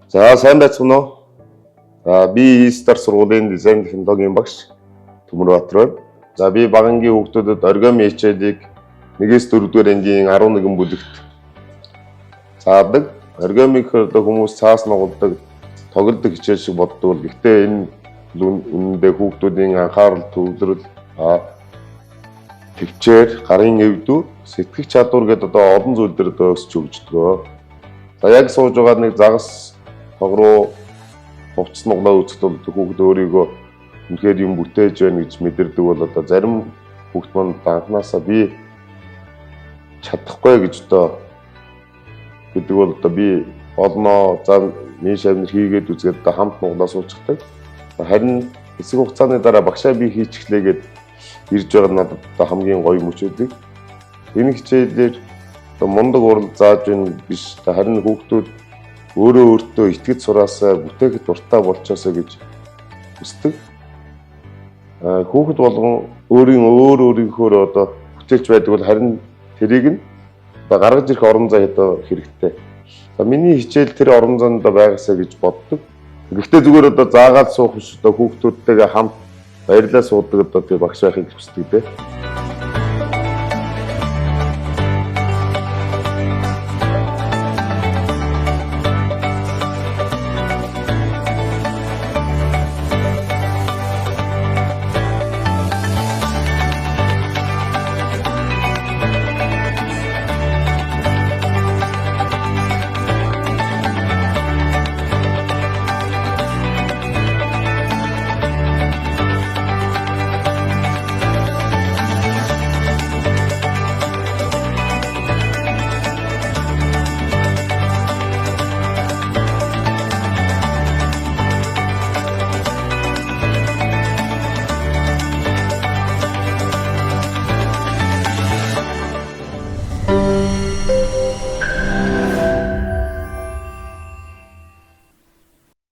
За сайн байцгаана уу? Би E-Star сургуулийн дизайн технологийн багш Төмөрбаатар байна. За би багангийн хүүхдүүдэд оригами хичээлийг 1-4 дугаар ангийн 11 бүлэгт заадаг. Оригамиг хүмүүс цаас нугалдаг, тоглодог хичээл шиг боддог бол гэхдээ энэ үнэндээ хүүхдүүдийн анхаарал төвлөрөл төвчээр, гарын эвдүү, сэтгэх чадвар гэдэг олон зүйл дээр өсч өгчдөг. За яг сууж байгаа нэг загас тог руу хувцас нуглаа үзэхэд бол хүүхд өөрийгөө үнэхээр юм бүтээж байна гэж мэдэрдэг бол зарим хүүхд манд анханасаа би чадахгүй гэж гэдэг бол би олноо за миний шавнар хийгээд үзгээд хамт нуглаа суучихдаг. Харин хэсэг хугацааны дараа багшаа би хийчихлээ гэд ирж байгаа надад хамгийн гоё мөчөөдөг. Энэ хичээлээр мундаг урал зааж байна биш харин хүүхдүүд өөрөө өөртөө итгэж сураасаа бүтээхэд дуртай болчоосоо гэж хүсдэг. Хүүхэд болгон өөрийнхөө бүтээлч байдаг бол харин тэрийг нь гаргаж ирэх орон зай хэрэгтэй. Миний хичээл тэр орон зайд байгаасаа гэж боддог. Гэхдээ зүгээр заагаад суух биш хүүхдүүдтэйгээ хамт баярлаа суудаг би багш байхыг хүсдэг дээ.